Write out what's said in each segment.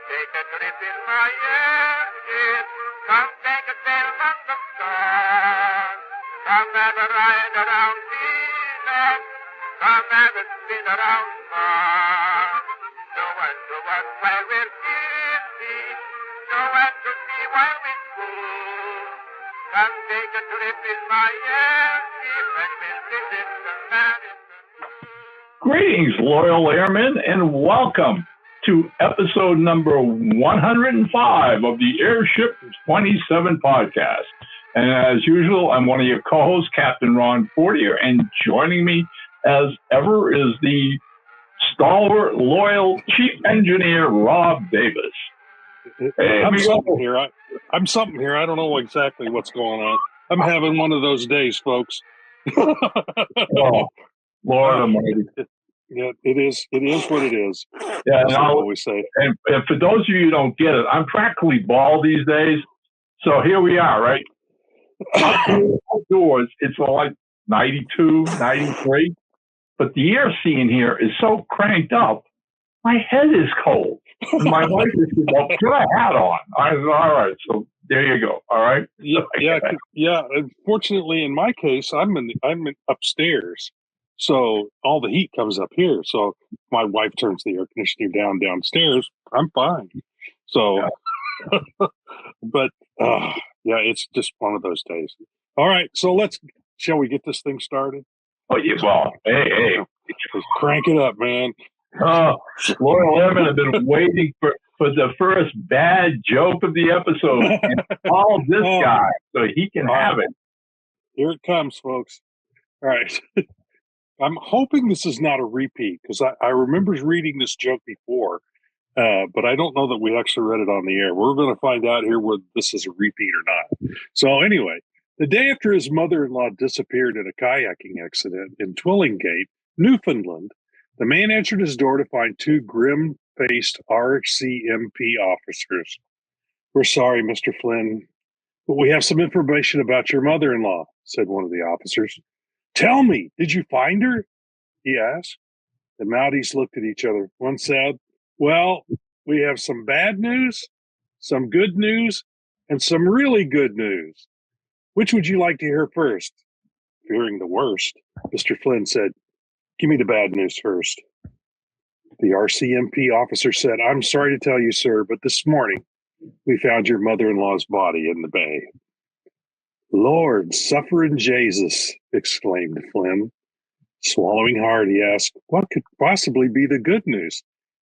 take a trip in my airship. Come take a sail among the stars. Come have a ride around Venus. Come have a spin around Mars. No one to watch while we're busy. No one to see while we school. Come take a trip in my airship and we'll visit the man in the moon. Greetings, loyal airmen, and welcome to episode number 105 of the Airship 27 podcast. And as usual, I'm one of your co-hosts, Captain Ron Fortier, and joining me as ever is the stalwart, loyal chief engineer, Rob Davis. Hey, I'm something here. I'm something here. I don't know exactly what's going on. I'm having one of those days, folks. Oh, Lord Almighty. Yeah, it is. It is what it is. Yeah, that's what I always say. And for those of you who don't get it, I'm practically bald these days. So here we are, right? Outdoors, it's like 92, 93. But the air scene here is so cranked up, my head is cold. And my wife is saying, well, put a hat on. I said, all right, so there you go. All right. Yeah. Unfortunately, in my case, I'm upstairs, so all the heat comes up here. So my wife turns the air conditioner downstairs. I'm fine. So, but it's just one of those days. All right, so shall we get this thing started? Oh yeah. Well, hey, let's crank it up, man. Loyal airmen have been waiting for the first bad joke of the episode. And call this guy so he can have it. Here it comes, folks. All right. I'm hoping this is not a repeat because I remember reading this joke before, but I don't know that we actually read it on the air. We're going to find out here whether this is a repeat or not. So anyway, the day after his mother-in-law disappeared in a kayaking accident in Twillingate, Newfoundland, the man answered his door to find two grim-faced RCMP officers. "We're sorry, Mr. Flynn, but we have some information about your mother-in-law," said one of the officers. "Tell me, did you find her?" he asked. The Mounties looked at each other. One said, "Well, we have some bad news, some good news, and some really good news. Which would you like to hear first?" Fearing the worst, Mr. Flynn said, "Give me the bad news first." The RCMP officer said, "I'm sorry to tell you, sir, but this morning we found your mother-in-law's body in the bay." "Lord, sufferin' Jesus," exclaimed Flynn. Swallowing hard, he asked, "What could possibly be the good news?"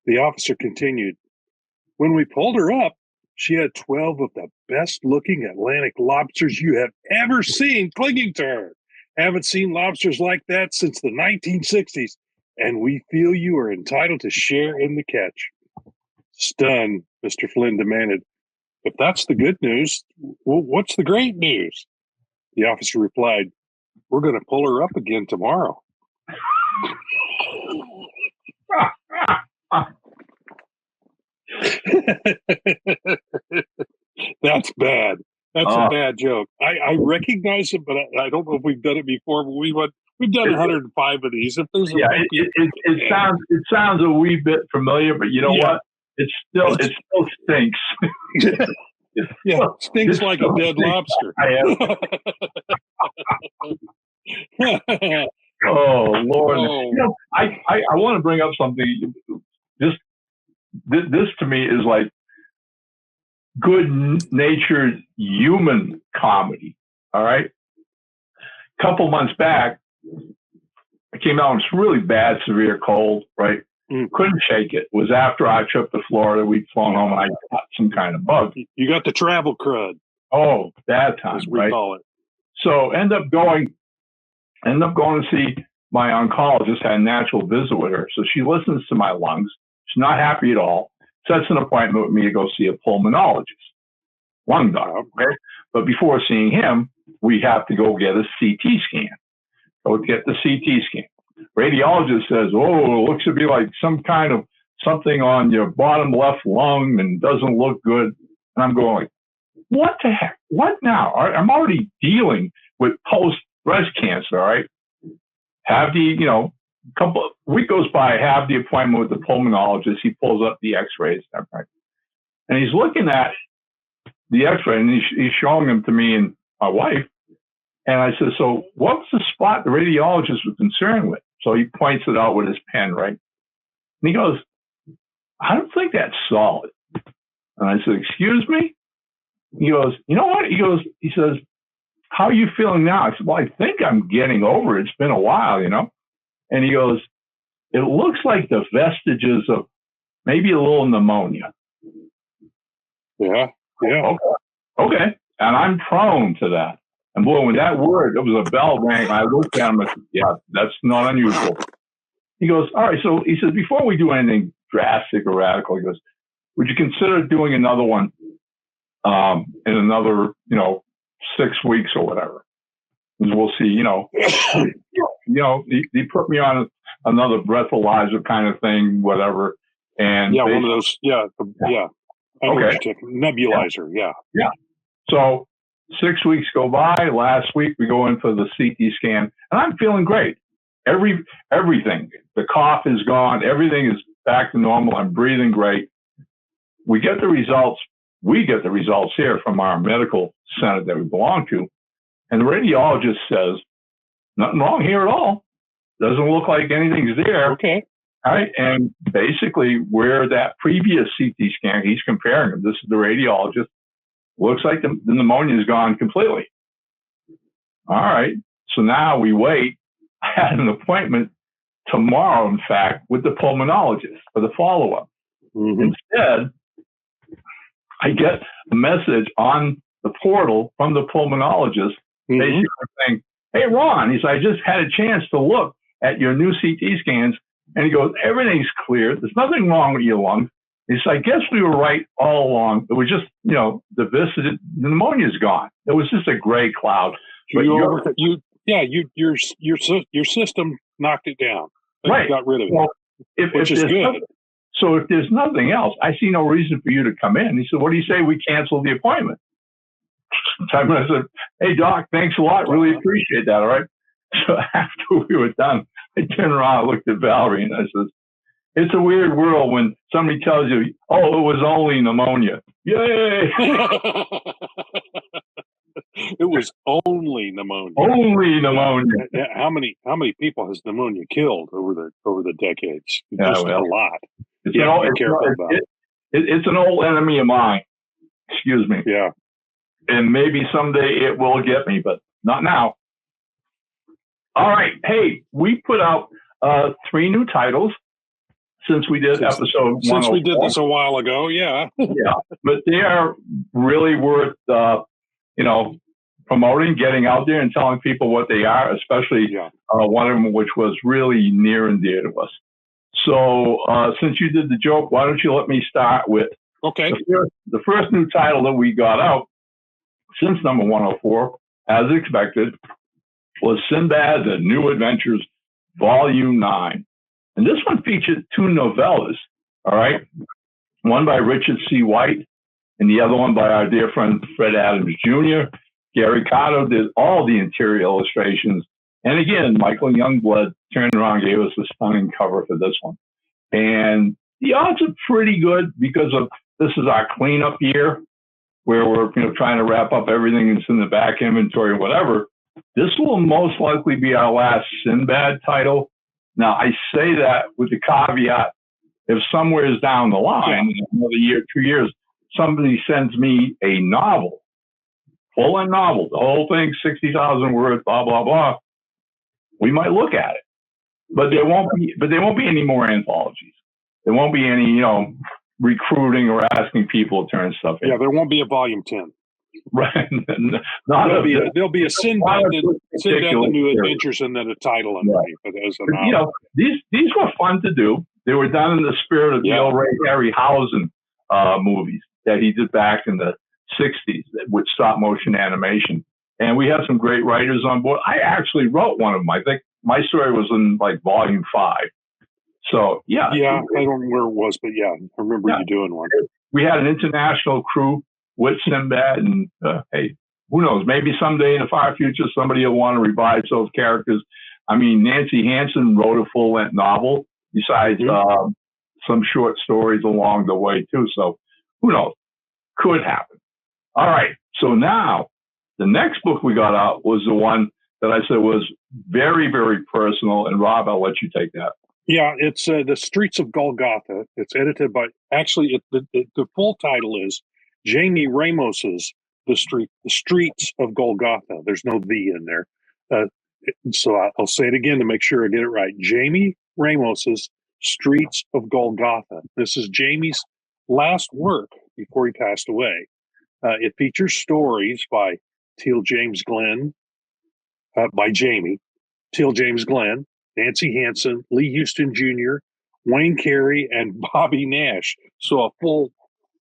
The officer continued, "When we pulled her up, she had 12 of the best-looking Atlantic lobsters you have ever seen clinging to her. Haven't seen lobsters like that since the 1960s, and we feel you are entitled to share in the catch." Stunned, Mr. Flynn demanded, "If that's the good news, well, what's the great news?" The officer replied, "We're going to pull her up again tomorrow." That's bad. That's a bad joke. I recognize it, but I don't know if we've done it before. But we've done 105 of these. If there's it sounds a wee bit familiar, but you know what? It still stinks. It stinks like a dead lobster. Oh Lord! Oh. I want to bring up something. This to me is like good-natured human comedy. All right. A couple months back, I came out in this really bad, severe cold. Right. Couldn't shake it. It was after our trip to Florida. We'd flown home and I got some kind of bug. You got the travel crud. Oh, bad time, as we call it. So end up going to see my oncologist. Had a natural visit with her. So she listens to my lungs. She's not happy at all. Sets an appointment with me to go see a pulmonologist, lung doctor. Okay? But before seeing him, we have to go get a CT scan. Go get the CT scan. Radiologist says, "Oh, it looks to be like some kind of something on your bottom left lung and doesn't look good." And I'm going, what the heck? What now? I'm already dealing with post-breast cancer, all right? Have the, week goes by, I have the appointment with the pulmonologist. He pulls up the x-rays and everything. And he's looking at the x-ray, and he's showing them to me and my wife. And I said, so what's the spot the radiologist was concerned with? So he points it out with his pen, right? And he goes, I don't think that's solid. And I said, excuse me? He goes, you know what? He says, how are you feeling now? I said, well, I think I'm getting over it. It's been a while, you know? And he goes, it looks like the vestiges of maybe a little pneumonia. Yeah. Okay. And I'm prone to that. And boy, when that word, it was a bell rang, I looked at him and I said, yeah, that's not unusual. He goes, all right. So he says, before we do anything drastic or radical, he goes, would you consider doing another one in another, 6 weeks or whatever? And we'll see, he put me on another breathalyzer kind of thing, whatever. And one of those, Okay. Nebulizer, yeah. So 6 weeks go by. Last week we go in for the CT scan, and I'm feeling great. Everything, the cough is gone. Everything is back to normal. I'm breathing great. We get the results. We get the results here from our medical center that we belong to, and the radiologist says, nothing wrong here at all. Doesn't look like anything's there. Okay. All right. And basically, where that previous CT scan, he's comparing them. This is the radiologist. Looks like the pneumonia is gone completely. All right. So now we wait. I had an appointment tomorrow, in fact, with the pulmonologist for the follow-up. Mm-hmm. Instead, I get a message on the portal from the pulmonologist basically saying, hey, Ron, he said, I just had a chance to look at your new CT scans. And he goes, everything's clear. There's nothing wrong with your lungs. He said, I guess we were right all along. It was just, the pneumonia's gone. It was just a gray cloud. But your system knocked it down. Right. Got rid of it, well, which is good. So if there's nothing else, I see no reason for you to come in. He said, what do you say we cancel the appointment? I said, hey, Doc, thanks a lot. Really appreciate that. All right. So after we were done, I turned around, I looked at Valerie, and I said, it's a weird world when somebody tells you, oh, it was only pneumonia. Yay! It was only pneumonia. Only pneumonia. How many people has pneumonia killed over the decades? Yeah, just a lot. It's an old enemy of mine. Excuse me. Yeah. And maybe someday it will get me, but not now. All right. Hey, we put out 3 new titles since we did episode 104. Since we did this a while ago, yeah. Yeah, but they are really worth, promoting, getting out there and telling people what they are, especially one of them, which was really near and dear to us. So since you did the joke, why don't you let me start with the first new title that we got out since number 104, as expected, was Sinbad, The New Adventures, Volume 9. And this one featured 2 novellas, all right? One by Richard C. White and the other one by our dear friend Fred Adams Jr. Gary Cotto did all the interior illustrations. And again, Michael Youngblood turned around and gave us a stunning cover for this one. And the odds are pretty good because of this is our cleanup year where we're trying to wrap up everything that's in the back inventory or whatever. This will most likely be our last Sinbad title. Now, I say that with the caveat, if somewhere is down the line, another year, 2 years, somebody sends me a novel, full-length novel, the whole thing, 60,000 words, blah, blah, blah, we might look at it. But there won't be any more anthologies. There won't be any, recruiting or asking people to turn stuff in. Yeah, there won't be a volume 10. Right. There'll be a Sinbad, the New Adventures, and then a title underneath it as a novel. These were fun to do. They were done in the spirit of the old Ray Harryhausen movies that he did back in the 60s with stop motion animation. And we had some great writers on board. I actually wrote one of them. I think my story was in volume 5. So, I don't know where it was, but I remember you doing one. We had an international crew with Sinbad, and hey, who knows? Maybe someday in the far future, somebody will want to revise those characters. I mean, Nancy Hansen wrote a full-length novel besides some short stories along the way, too. So who knows? Could happen. All right. So now the next book we got out was the one that I said was very, very personal. And Rob, I'll let you take that. Yeah, it's The Streets of Golgotha. It's edited by, actually, the full title is Jamie Ramos's The Streets of Golgotha. There's no "the" in there. So I'll say it again to make sure I get it right. Jamie Ramos's Streets of Golgotha. This is Jamie's last work before he passed away. It features stories by Teal James Glenn, by Jamie, Teal James Glenn, Nancy Hansen, Lee Houston Jr., Wayne Carey, and Bobby Nash. So a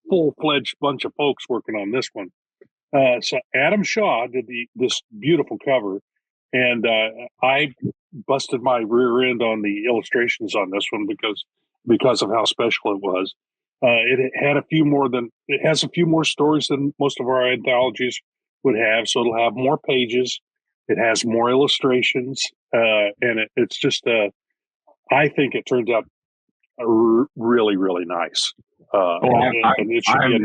full-fledged bunch of folks working on this one. So Adam Shaw did this beautiful cover, and I busted my rear end on the illustrations on this one because of how special it was. It has a few more stories than most of our anthologies would have, so it'll have more pages. It has more illustrations, and it's just I think it turned out really, really nice. And it should be a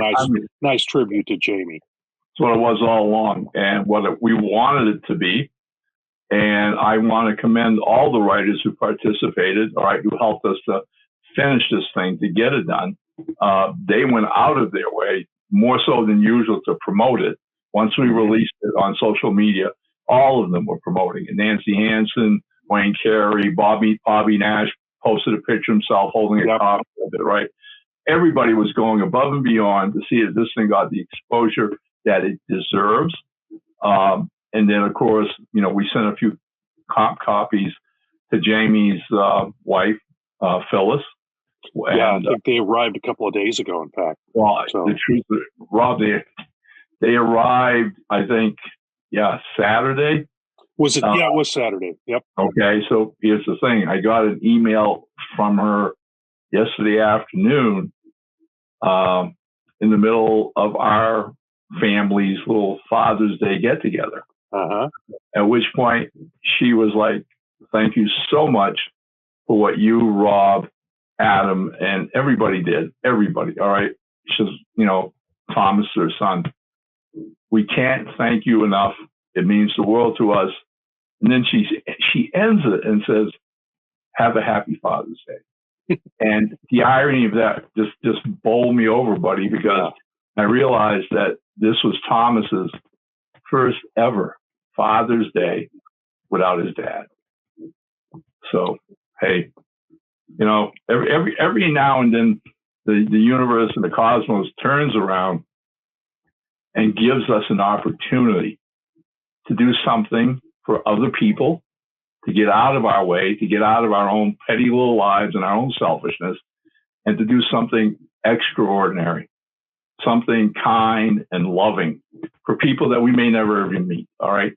nice tribute to Jamie. That's what it was all along, and we wanted it to be. And I want to commend all the writers who participated, all right, who helped us to finish this thing, to get it done. They went out of their way, more so than usual, to promote it. Once we released it on social media, all of them were promoting it. Nancy Hansen, Wayne Carey, Bobby Nash posted a picture of himself holding a copy of it, right? Everybody was going above and beyond to see that this thing got the exposure that it deserves. And then, of course, we sent a few copies to Jamie's wife, Phyllis. I think they arrived a couple of days ago, in fact. Well, the truth, Rob, they arrived, I think, Saturday. Was it? Yeah, it was Saturday. Yep. Okay, so here's the thing. I got an email from her yesterday afternoon in the middle of our family's little Father's Day get-together. At which point she was like, "Thank you so much for what you, Rob, Adam, and everybody did. Everybody, all right?" She says, Thomas, her son, "We can't thank you enough. It means the world to us." And then she ends it and says, "Have a happy Father's Day." And the irony of that just bowled me over, buddy, because I realized that this was Thomas's first ever Father's Day without his dad. So, hey, every now and then the universe and the cosmos turns around and gives us an opportunity to do something for other people, to get out of our way, to get out of our own petty little lives and our own selfishness, and to do something extraordinary, something kind and loving for people that we may never even meet. All right.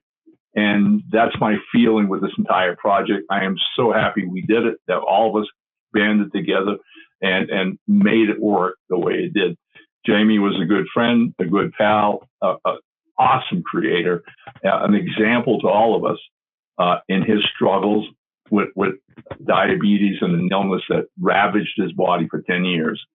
And that's my feeling with this entire project. I am so happy we did it, that all of us banded together and made it work the way it did. Jamie was a good friend, a good pal, an awesome creator, an example to all of us in his struggles with diabetes and an illness that ravaged his body for 10 years.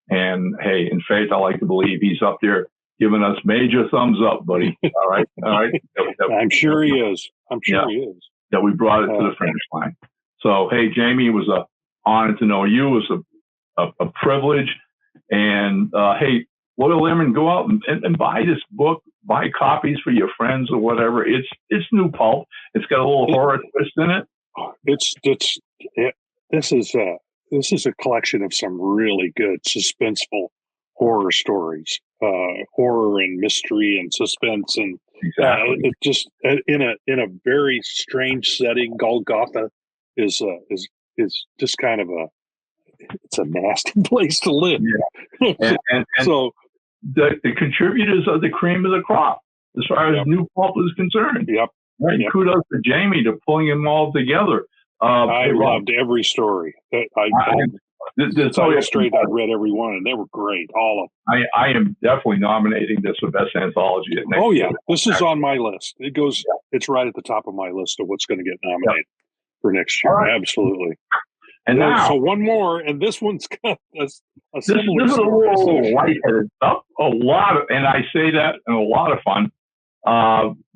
And hey, in faith, I like to believe he's up there giving us major thumbs up, buddy. All right. I'm sure he is. He is. That we brought it to the finish line. So, hey, Jamie, it was an honor to know you. It was a privilege. And hey, Loyal Airmen, go out and buy this book. Buy copies for your friends or whatever. It's new pulp. It's got a little horror twist in it. This is a collection of some really good suspenseful horror stories, horror and mystery and suspense, and it just in a very strange setting. Golgotha is just kind of it's a nasty place to live. Yeah. And so the contributors are the cream of the crop as far as new pulp is concerned. Yep. Right. Yep. Kudos to Jamie to pulling them all together. I loved every story. Straight, I read every one, and they were great, all of them. I am definitely nominating this for best anthology at next year. This is on my list. It goes. Yeah. It's right at the top of my list of what's going to get nominated for next year. Right. Absolutely. And now, so one more, and this one's got a this similar is a story. little lightheaded stuff. And I say that in a lot of fun.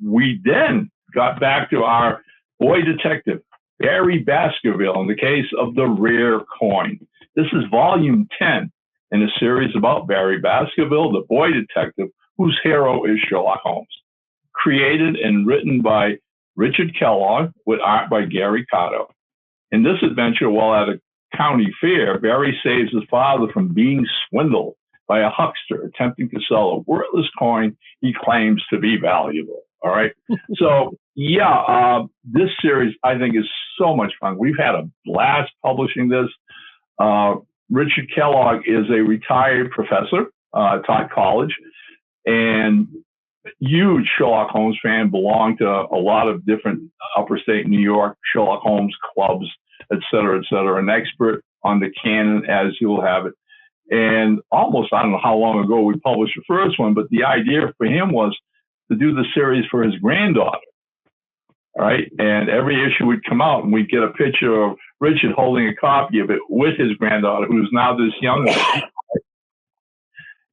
We then got back to our boy detective, Barry Baskerville, in the case of the rare coin. This is volume 10 in a series about Barry Baskerville, the boy detective, whose hero is Sherlock Holmes. Created and written by Richard Kellogg with art by Gary Cotto. In this adventure, while at a county fair, Barry saves his father from being swindled by a huckster attempting to sell a worthless coin he claims to be valuable. All right. So, this series, I think, is so much fun. We've had a blast publishing this. Richard Kellogg is a retired professor, taught college, and huge Sherlock Holmes fan, belonged to a lot of different upper state New York Sherlock Holmes clubs, et cetera, an expert on the canon, as you'll have it. And almost, I don't know how long ago we published the first one, but the idea for him was to do the series for his granddaughter. All right. And every issue would come out and we'd get a picture of Richard holding a copy of it with his granddaughter, who's now this young one.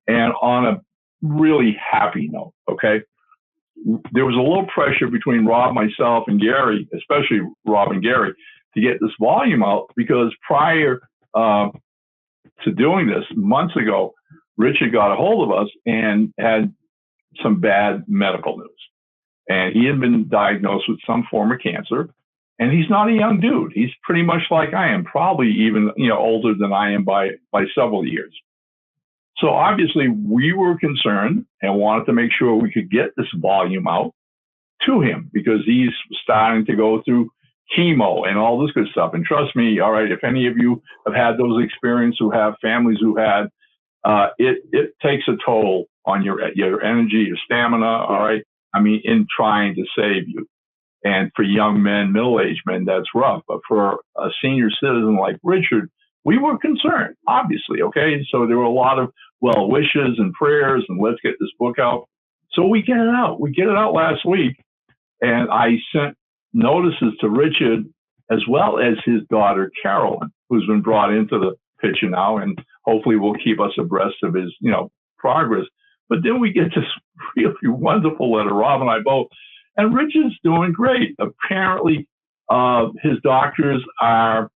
And on a really happy note, okay, there was a little pressure between Rob, myself, and Gary, especially Rob and Gary, to get this volume out, because prior to doing this, months ago, Richard got a hold of us and had some bad medical news. And he had been diagnosed with some form of cancer. And he's not a young dude. He's pretty much like I am, probably even older than I am by several years. So obviously we were concerned and wanted to make sure we could get this volume out to him, because he's starting to go through chemo and all this good stuff. And trust me, all right, if any of you have had those experiences, who have families who had, it takes a toll on your energy, your stamina, all right? I mean, in trying to save you. And for young men, middle-aged men, that's rough. But for a senior citizen like Richard, we were concerned, obviously, okay? So there were a lot of well wishes and prayers, and let's get this book out. So we get it out. We get it out last week. And I sent notices to Richard, as well as his daughter, Carolyn, who's been brought into the picture now, and hopefully will keep us abreast of his, progress. But then we get this really wonderful letter, Rob and I both, and Richard's doing great. Apparently, his doctors are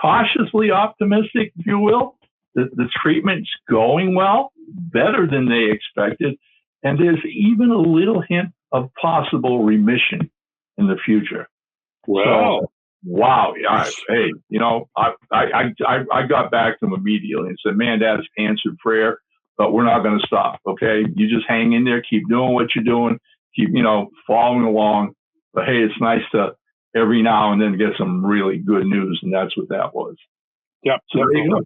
cautiously optimistic, if you will. The treatment's going well, better than they expected, and there's even a little hint of possible remission in the future. Wow. So, wow. Hey, I got back to him immediately and said, man, that is answered prayer, but we're not going to stop. Okay. You just hang in there, keep doing what you're doing, keep, following along. But hey, it's nice to every now and then get some really good news. And that's what that was. Yeah. So there you go.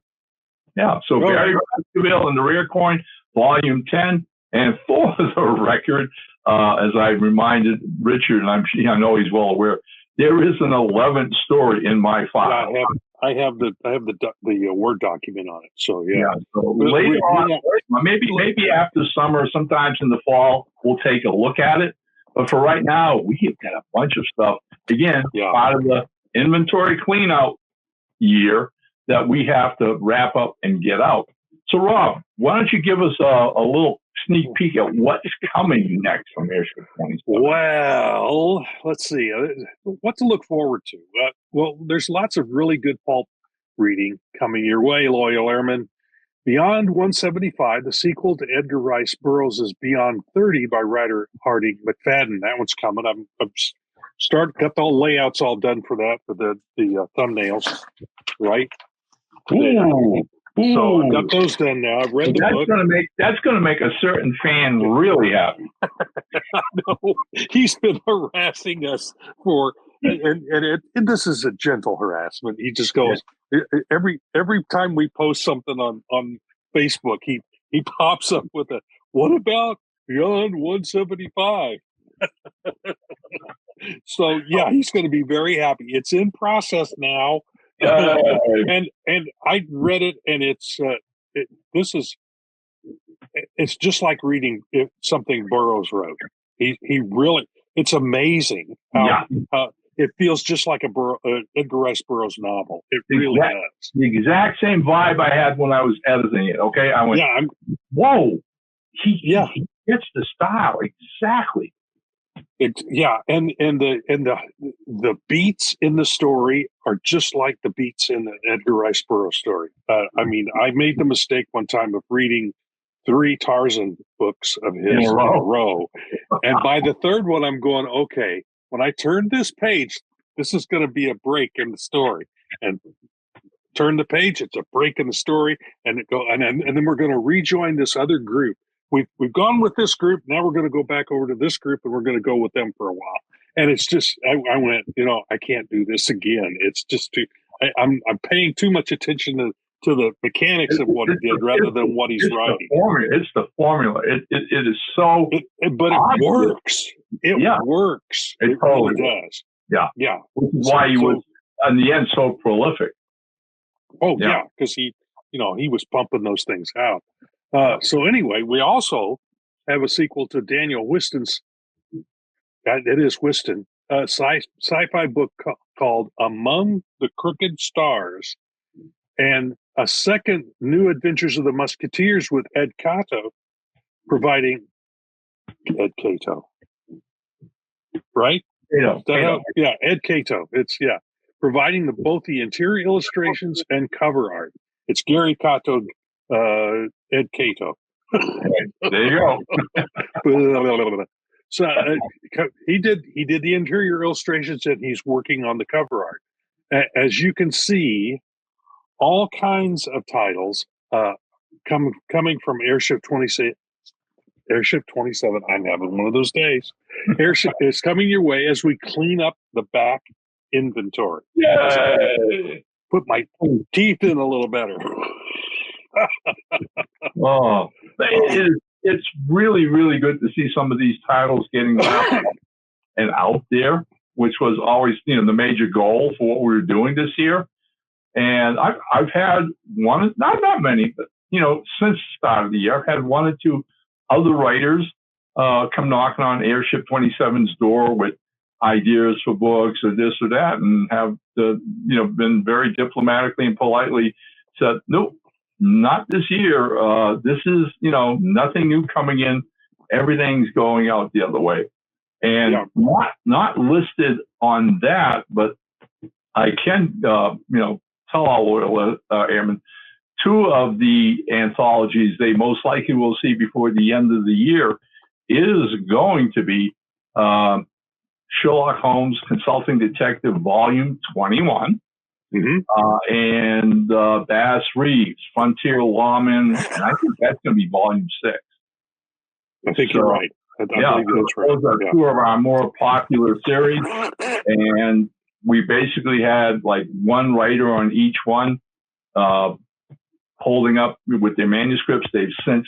Yeah. So Barry Baskerville and the Rare Coin, volume 10. And for the record, as I reminded Richard, and I know he's well aware, there is an 11th story in my file. I have the Word document on it. So yeah. So later on, maybe after summer, sometimes in the fall, we'll take a look at it. But for right now, we've got a bunch of stuff. Again, part of the inventory cleanout year that we have to wrap up and get out. So Rob, why don't you give us a little sneak peek at what is coming next from Airship 27? Well, let's see. What to look forward to? Well, there's lots of really good pulp reading coming your way, loyal airmen. Beyond 175, the sequel to Edgar Rice Burroughs' Beyond 30 by writer Harding McFadden. That one's coming. I've got the layouts all done for that, for the thumbnails, right? Ooh. So I've got those done now. I've read the book. That's going to make a certain fan really happy. No, he's been harassing us for, and this is a gentle harassment. He just goes every time we post something on Facebook, he pops up with a, what about Beyond 175? So yeah, he's going to be very happy. It's in process now. And I read it, and it's just like reading something Burroughs wrote. He really, it's amazing how it feels just like Edgar Rice Burroughs novel. It really does. The exact same vibe I had when I was editing it. Okay, I went, whoa, he gets the style exactly. And the beats in the story are just like the beats in the Edgar Rice Burroughs story. I mean, I made the mistake one time of reading 3 Tarzan books of his in a row. And by the third one, I'm going, okay, when I turn this page, this is going to be a break in the story. And turn the page, it's a break in the story. And then we're going to rejoin this other group. We've gone with this group. Now we're going to go back over to this group, and we're going to go with them for a while. And it's just, I went, I can't do this again. It's just I'm paying too much attention to the mechanics of what he did rather than what he's writing. It's the formula. It is so, but it works. It works. It totally really does. Yeah. Yeah. Which is why he was, in the end, so prolific. Oh yeah, because he was pumping those things out. So anyway, we also have a sequel to Daniel Whiston's. It is Whiston, sci-fi book called Among the Crooked Stars, and a second New Adventures of the Musketeers with Ed Cato, Ed Cato, right? Cato. Yeah, Ed Cato. It's providing both the interior illustrations and cover art. It's Gary Cato, Ed Cato. There you go. So he did the interior illustrations, and he's working on the cover art. As you can see, all kinds of titles coming from Airship 27. Airship 27. I'm having one of those days. Airship is coming your way as we clean up the back inventory. Yay! Put my teeth in a little better. It's really, really good to see some of these titles getting and out there, which was always, the major goal for what we were doing this year. And I've had one, not that many, but, since the start of the year, I've had 1 or 2 other writers come knocking on Airship 27's door with ideas for books or this or that, and have been very diplomatically and politely said, nope, not this year. This is, nothing new coming in. Everything's going out the other way. And not listed on that, but I can, tell all loyal airmen, 2 of the anthologies they most likely will see before the end of the year is going to be Sherlock Holmes Consulting Detective Volume 21. Mm-hmm. And Bass Reeves, Frontier Lawman, and I think that's going to be Volume 6. I think you're right. Those are 2 of our more popular series, and we basically had like 1 writer on each one, holding up with their manuscripts. They've since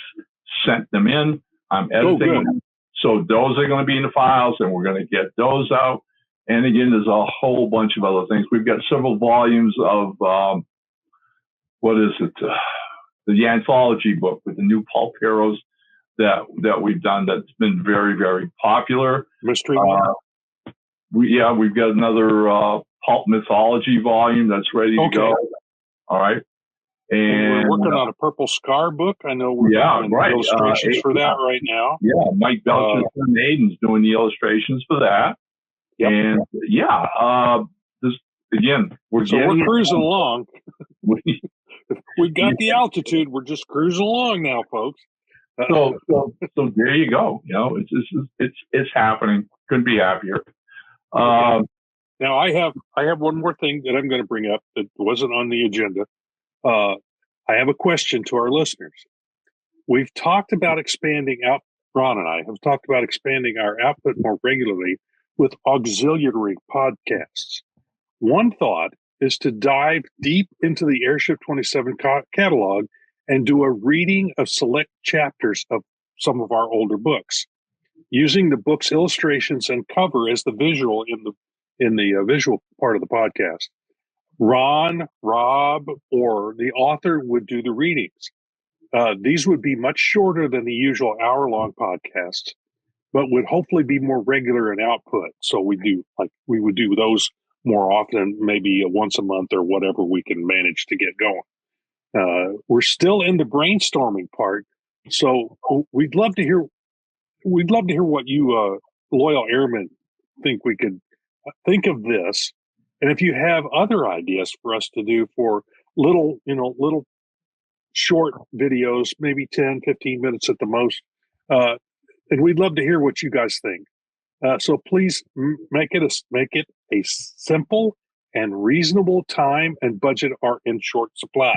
sent them in. I'm editing them, so those are going to be in the files, and we're going to get those out. And again, there's a whole bunch of other things. We've got several volumes of, the anthology book with the new pulp heroes that we've done that's been very, very popular. Mystery. We've got another pulp mythology volume that's ready to go. All right. And we're working on a Purple Scar book. I know we're doing illustrations for that right now. Yeah, Mike Belcher's son Aiden's doing the illustrations for that. Yep. And we're cruising along. We got the altitude. We're just cruising along now, folks. So there you go. It's happening. Couldn't be happier. Now I have one more thing that I'm going to bring up that wasn't on the agenda. I have a question to our listeners. We've talked about expanding out. Ron and I have talked about expanding our output more regularly with auxiliary podcasts. One thought is to dive deep into the Airship 27 catalog and do a reading of select chapters of some of our older books, using the book's illustrations and cover as the visual in the visual part of the podcast. Ron, Rob, or the author would do the readings. These would be much shorter than the usual hour-long podcasts, but would hopefully be more regular in output. So we would do those more often, maybe once a month or whatever we can manage to get going. We're still in the brainstorming part, so we'd love to hear what you loyal airmen think we could think of this, and if you have other ideas for us to do for little short videos, maybe 10, 15 minutes at the most, and we'd love to hear what you guys think. So please make it a simple and reasonable. Time and budget are in short supply.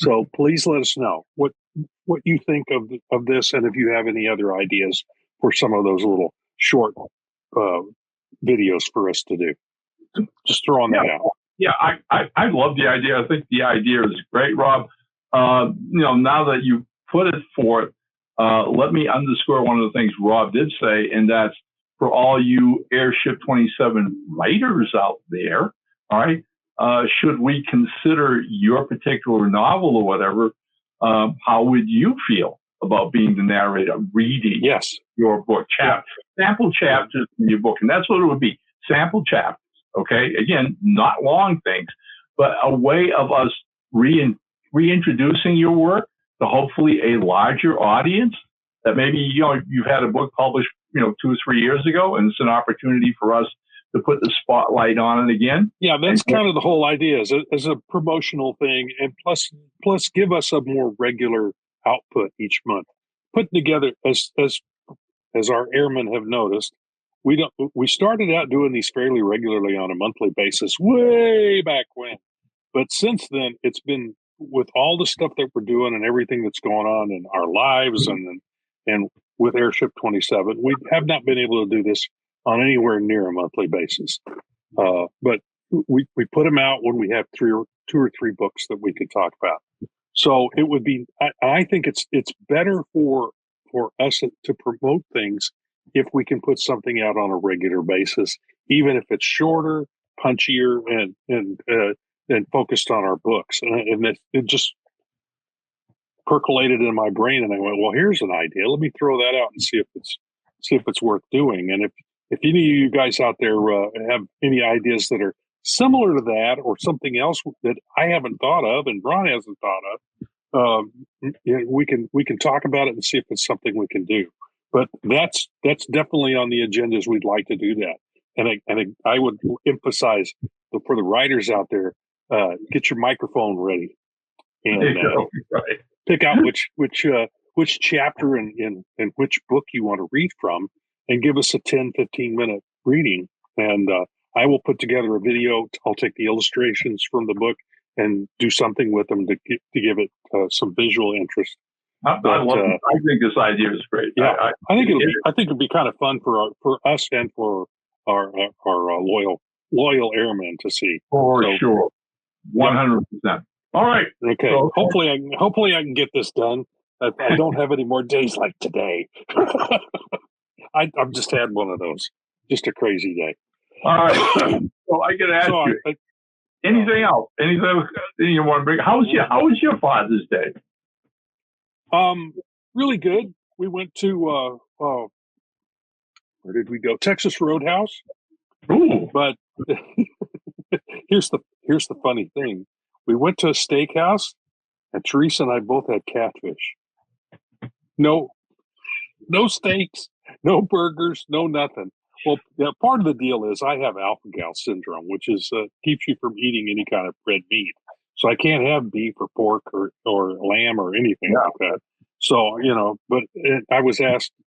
So please let us know what you think of this, and if you have any other ideas for some of those little short videos for us to do. Just throwing that out. Yeah, I love the idea. I think the idea is great, Rob. Now that you put it forth, let me underscore one of the things Rob did say, and that's for all you Airship 27 writers out there, all right, should we consider your particular novel or whatever, how would you feel about being the narrator, reading your book, sample chapters in your book? And that's what it would be, sample chapters, okay? Again, not long things, but a way of us reintroducing your work to hopefully a larger audience that maybe, you've had a book published, 2 or 3 years ago, and it's an opportunity for us to put the spotlight on it again. Yeah, that's kind of the whole idea as a promotional thing, and plus give us a more regular output each month. Put together, as our airmen have noticed, we started out doing these fairly regularly on a monthly basis way back when, but since then it's been, with all the stuff that we're doing and everything that's going on in our lives and with Airship 27, we have not been able to do this on anywhere near a monthly basis. But we put them out when we have 2 or 3 books that we could talk about. So it would be, I think it's better for us to promote things if we can put something out on a regular basis, even if it's shorter, punchier, and focused on our books. And it just percolated in my brain, and I went, well, here's an idea. Let me throw that out and see if it's worth doing. And if any of you guys out there have any ideas that are similar to that, or something else that I haven't thought of and Ron hasn't thought of, we can talk about it and see if it's something we can do. But that's definitely on the agendas. We'd like to do that. And I would emphasize for the writers out there, get your microphone ready and pick out which chapter and which book you want to read from, and give us a 10, 15 minute reading. And I will put together a video. I'll take the illustrations from the book and do something with them to give it some visual interest. I think this idea is great. Yeah, I think it'd be kind of fun for us and for our loyal airmen to see. For sure, 100%. All right. Okay. So, hopefully I can get this done. I don't have any more days like today. I've just had one of those. Just a crazy day. All right. So I got to ask you, anything else? Anything you want to bring? How was your Father's Day? Really good. We went to where did we go? Texas Roadhouse. Ooh. But here's the funny thing. We went to a steakhouse, and Teresa and I both had catfish. No steaks, no burgers, no nothing. Well, part of the deal is I have alpha-gal syndrome, which is keeps you from eating any kind of red meat. So I can't have beef or pork or lamb or anything like that. So, but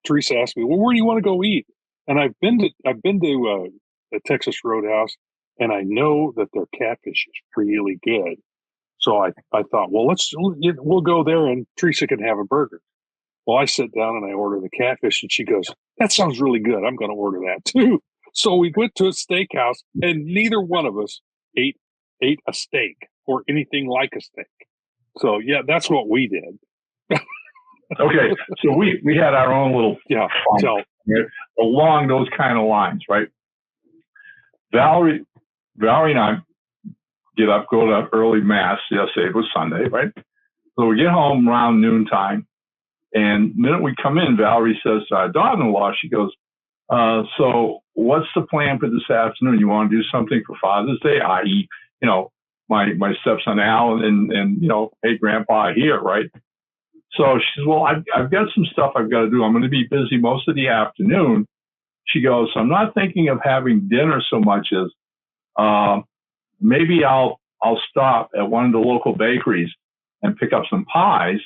Teresa asked me, well, where do you want to go eat? And I've been to a Texas Roadhouse, and I know that their catfish is really good. So I thought, well, we'll go there and Teresa can have a burger. Well, I sit down and I order the catfish, and she goes, that sounds really good. I'm going to order that too. So we went to a steakhouse, and neither one of us ate a steak or anything like a steak. So yeah, that's what we did. Okay. So we had our own little fun along those kind of lines, right? Valerie and I go to early mass. Yesterday it was Sunday, right? So we get home around noontime, and the minute we come in, Valerie says to our daughter-in-law, she goes, So what's the plan for this afternoon? You want to do something for Father's Day, i.e., my stepson Alan and hey, Grandpa here, right? So she says, well, I've got some stuff I've got to do. I'm going to be busy most of the afternoon. She goes, I'm not thinking of having dinner so much as maybe I'll stop at one of the local bakeries and pick up some pies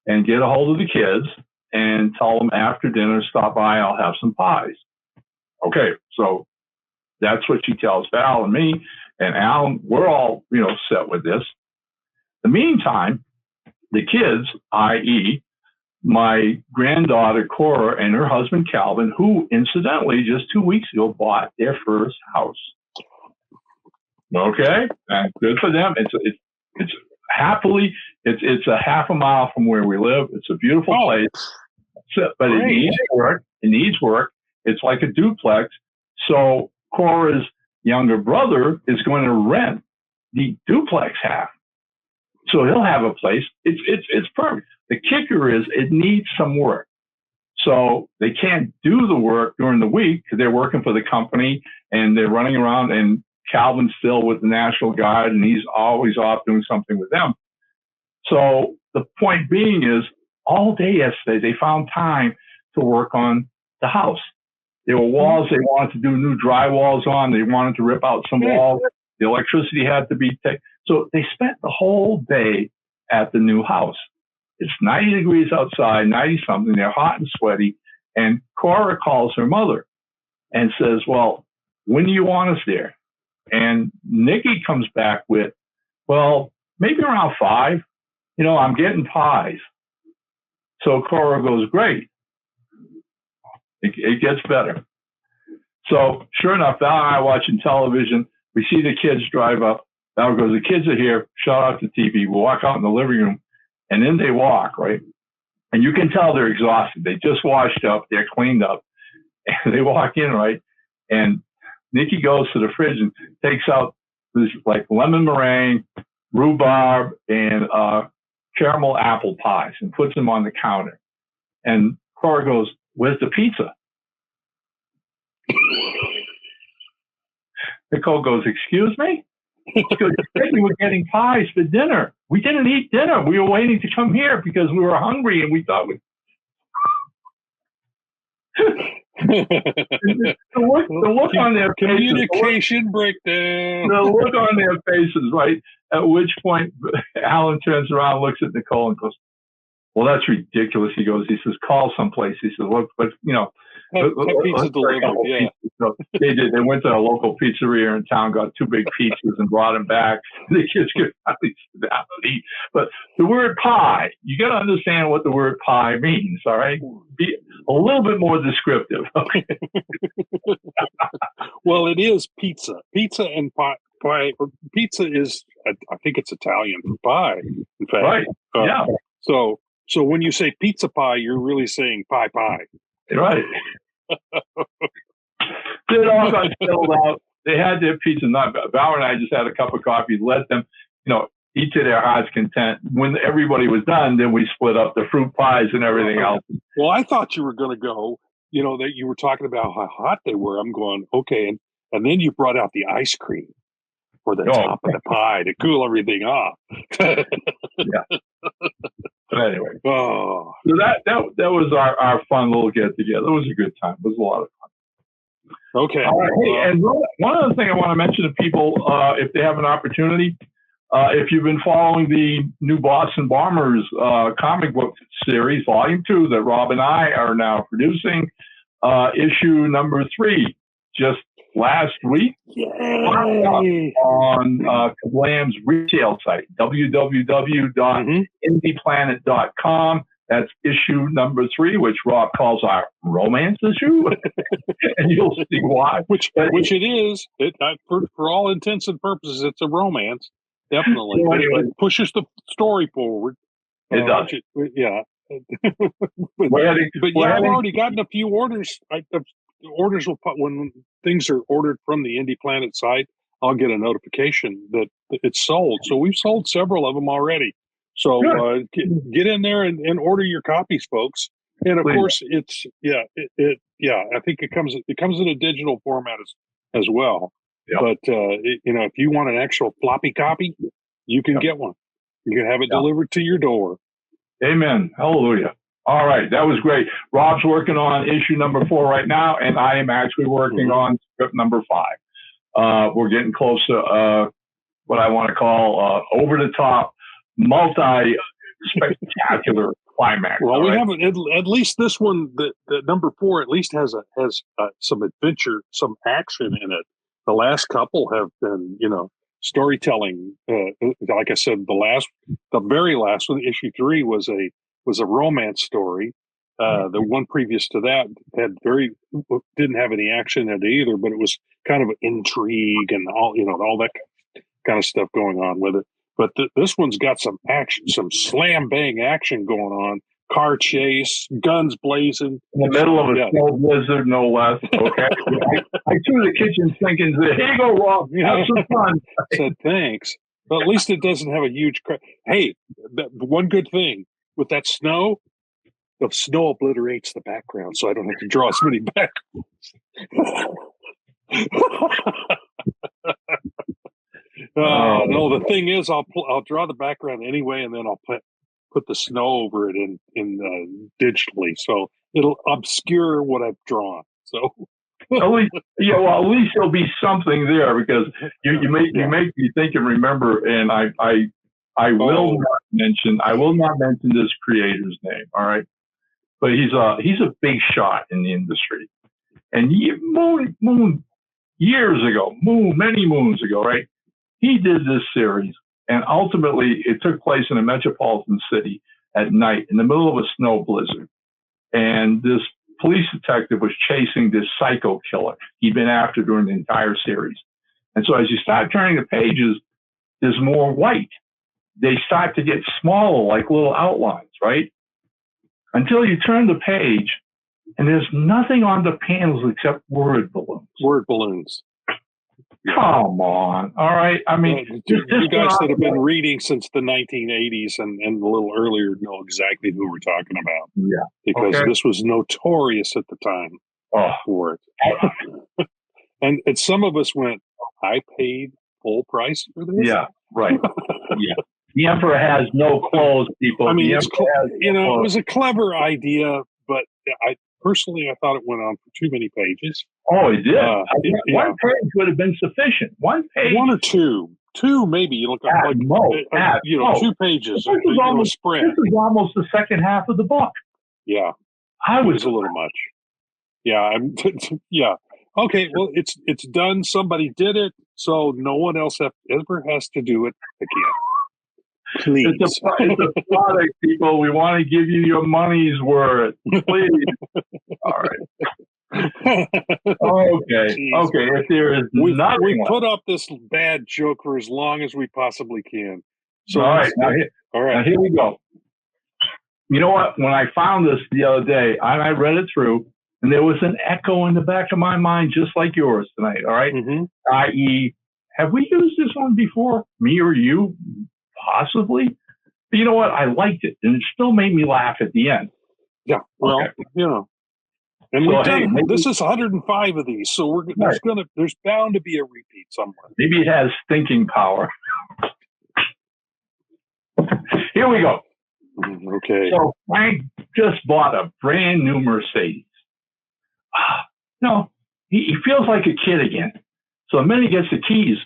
and get a hold of the kids and tell them after dinner, stop by, I'll have some pies. Okay, so that's what she tells Val and me. And Alan, we're all, set with this. In the meantime, the kids, i.e., my granddaughter Cora and her husband Calvin, who incidentally just 2 weeks ago bought their first house. Okay, and good for them. It's happily it's a half a mile from where we live. It's a beautiful place, but it needs work. It needs work. It's like a duplex. So Cora's younger brother is going to rent the duplex half. So he'll have a place. It's perfect. The kicker is it needs some work. So they can't do the work during the week because they're working for the company and they're running around, and Calvin's still with the National Guard and he's always off doing something with them. So the point being is all day yesterday, they found time to work on the house. There were walls they wanted to do new drywalls on. They wanted to rip out some walls. The electricity had to be taken. So they spent the whole day at the new house. It's 90 degrees outside, 90 something. They're hot and sweaty. And Cora calls her mother and says, well, when do you want us there? And Nikki comes back with, well, maybe around 5. I'm getting pies. So Cora goes, great. It gets better. So sure enough, Val and I are watching television. We see the kids drive up. Val goes, the kids are here. Shut off the TV. We walk out in the living room, and then they walk, right? And you can tell they're exhausted. They just washed up. They're cleaned up. And they walk in, right? And Nikki goes to the fridge and takes out this like lemon meringue, rhubarb, and caramel apple pies and puts them on the counter. And Cora goes, where's the pizza? Nicole goes, excuse me? She goes, you said we were getting pies for dinner. We didn't eat dinner. We were waiting to come here because we were hungry and we thought the look on their faces. Communication breakdown. The look on their faces, right? At which point, Alan turns around, looks at Nicole, and goes, well, that's ridiculous. He says, call someplace. He says, look, but, have pizza delivered, yeah. So they did. They went to a local pizzeria in town, got 2 big pizzas and brought them back. The kids could finally sit down and eat. But the word pie, you got to understand what the word pie means, all right? Be a little bit more descriptive. Okay? Well, it is pizza. Pizza and pie. Pizza is, I think it's Italian for pie, in fact. Right, yeah. So when you say pizza pie, you're really saying pie. Right. They all got filled out. They had their pizza. Val and I just had a cup of coffee, let them, eat to their heart's content. When everybody was done, then we split up the fruit pies and everything else. Well, I thought you were going to go, that you were talking about how hot they were. I'm going, okay. And then you brought out the ice cream for the top of the pie to cool everything off. Yeah. But anyway, so that was our fun little get together. It was a good time. It was a lot of fun. Okay. All right. Hey, and one other thing I want to mention to people, if they have an opportunity, if you've been following the new Boston Bombers comic book series, Volume 2, that Rob and I are now producing, issue number 3, just last week, on Kablam's retail site, www.indieplanet.com. That's issue number 3, which Rob calls our romance issue, and you'll see why. Which it is. For all intents and purposes, it's a romance, definitely. So anyway, it pushes the story forward. It does. Yeah. I've already gotten a few orders. The orders will put when things are ordered from the Indie Planet site. I'll get a notification that it's sold. So we've sold several of them already. So get in there and order your copies, folks. And of Please. course, it's I think it comes in a digital format as well. Yep. But if you want an actual floppy copy, you can get one. You can have it delivered to your door. Amen. Hallelujah. All right, that was great. Rob's working on issue number 4 right now, and I am actually working on script number 5. We're getting close to what I want to call over the top, multi spectacular climax. Well, we have at least this one. The number 4 at least has some adventure, some action in it. The last couple have been, storytelling. Like I said, the very last one, issue 3, was a romance story. The one previous to that didn't have any action in it either, but it was kind of intrigue and all that kind of stuff going on with it. But this one's got some action, some slam bang action going on. Car chase, guns blazing. In the middle of a snow blizzard, no less. Okay. I threw the kitchen sink and said, "Here you go, Rob. Have some fun." I said, thanks. But at least it doesn't have a huge Hey, one good thing with that snow, the snow obliterates the background, so I don't have to draw as many backgrounds. No, the thing is, I'll draw the background anyway, and then I'll put the snow over it in digitally, so it'll obscure what I've drawn. So at least there'll be something there, because you make me think and remember, and I will not mention this creator's name. All right, but he's a big shot in the industry, and many moons ago, right? He did this series, and ultimately it took place in a metropolitan city at night in the middle of a snow blizzard. And this police detective was chasing this psycho killer he'd been after during the entire series. And so as you start turning the pages, there's more white. They start to get smaller, like little outlines, right? Until you turn the page, and there's nothing on the panels except word balloons. Word balloons. Come on. All right. I mean, you guys that have been reading since the 1980s and a little earlier know exactly who we're talking about. Yeah. Because this was notorious at the time for it. and some of us went, I paid full price for this? Yeah, right. Yeah. The Emperor has no clothes, people. I mean, it was a clever idea, but I thought it went on for too many pages. Oh, it did. One page would have been sufficient. One page. One or two. Two, maybe. You look like 2 pages. This is almost the second half of the book. Yeah. It was a little much. Yeah. Yeah. Okay. Well, it's done. Somebody did it. So no one else ever has to do it again. Please. It's a product, people. We want to give you your money's worth. Please. All right. Okay. Jeez. Okay. If there is nothing, we put up this bad joke for as long as we possibly can. So all right. Now here we go. You know what? When I found this the other day, I read it through, and there was an echo in the back of my mind, just like yours tonight. All right. Mm-hmm. I.e., have we used this one before? Me or you? Possibly. But you know what? I liked it, and it still made me laugh at the end. Yeah. Well, And this is 105 of these, so there's bound to be a repeat somewhere. Maybe it has thinking power. Here we go. Okay. So Frank just bought a brand new Mercedes. He feels like a kid again. So the minute he gets the keys,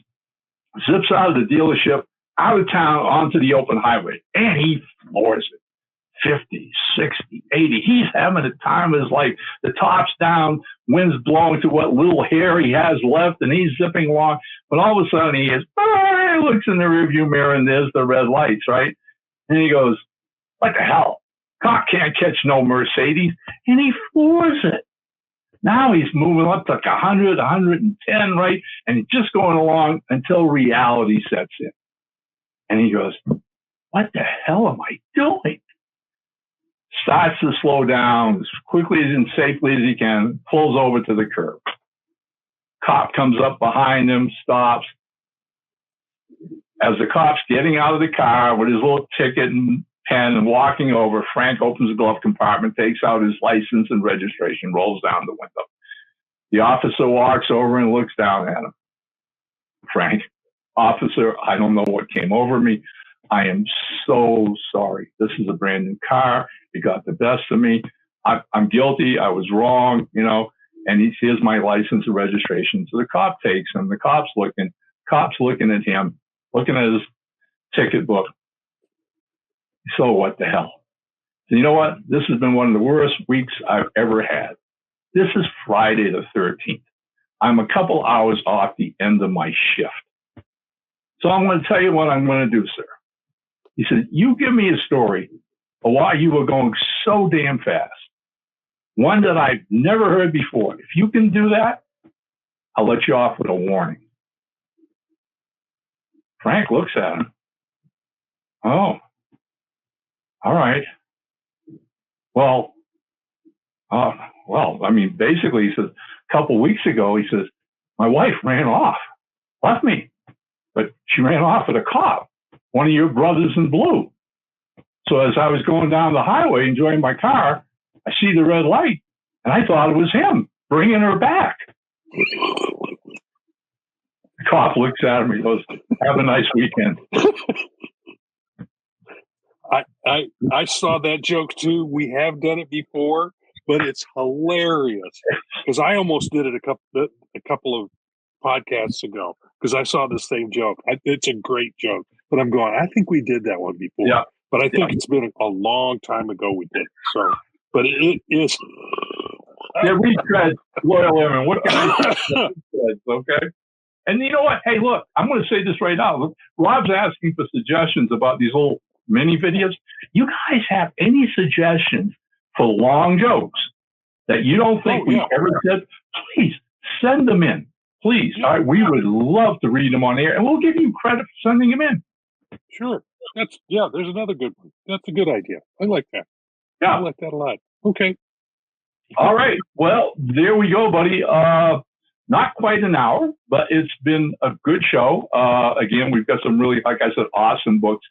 zips out of the dealership, out of town, onto the open highway, and he floors it. 50, 60, 80. He's having the time of his life. The top's down, wind's blowing to what little hair he has left, and he's zipping along. But all of a sudden, he looks in the rearview mirror, and there's the red lights, right? And he goes, what the hell? Cop can't catch no Mercedes. And he floors it. Now he's moving up to like 100, 110, right? And he's just going along until reality sets in. And he goes, what the hell am I doing? Starts to slow down as quickly and safely as he can, pulls over to the curb. Cop comes up behind him, stops. As the cop's getting out of the car with his little ticket and And walking over, Frank opens the glove compartment, takes out his license and registration, rolls down the window. The officer walks over and looks down at him. Frank, officer, I don't know what came over me. I am so sorry. This is a brand new car. It got the best of me. I'm guilty. I was wrong, you know. And here's my license and registration. So the cop takes him. The cop's looking at him, looking at his ticket book. So what the hell? So you know what? This has been one of the worst weeks I've ever had. This is Friday the 13th. I'm a couple hours off the end of my shift. So I'm going to tell you what I'm going to do, sir. He said, you give me a story of why you were going so damn fast. One that I've never heard before. If you can do that, I'll let you off with a warning. Frank looks at him. Oh, all right. Well, I mean, basically, he says, a couple of weeks ago, he says, my wife ran off, left me, but she ran off with a cop, one of your brothers in blue. So as I was going down the highway enjoying my car, I see the red light, and I thought it was him bringing her back. The cop looks at him and goes, have a nice weekend. I saw that joke too. We have done it before, but it's hilarious because I almost did it a couple of podcasts ago because I saw the same joke. It's a great joke, but I'm going, I think we did that one before. Yeah. But I think it's been a long time ago we did it. So, but it is. Yeah, we said loyal airman. What can I say? Okay. And you know what? Hey, look, I'm going to say this right now. Look, Rob's asking for suggestions about these little mini videos. You guys have any suggestions for long jokes that you don't think we've ever said? Please send them in. Please. Yeah. All right, we would love to read them on air, and we'll give you credit for sending them in. Sure. There's another good one. That's a good idea. I like that. Yeah. I like that a lot. Okay. All right. Well, there we go, buddy. Not quite an hour, but it's been a good show. Again, we've got some really, like I said, awesome books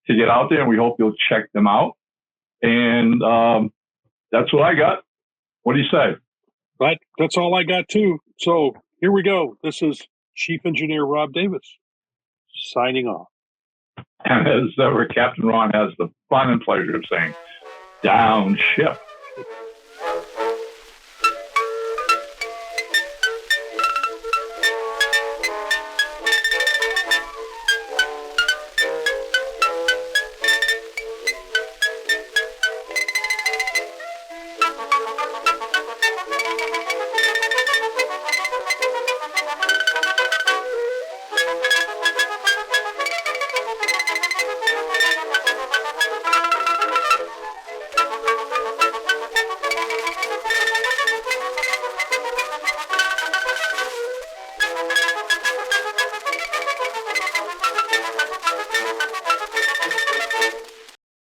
to get out there, and we hope you'll check them out. And that's what I got. What do you say? That's all I got, too. So here we go. This is Chief Engineer Rob Davis signing off. And as ever, Captain Ron has the fun and pleasure of saying, down ship.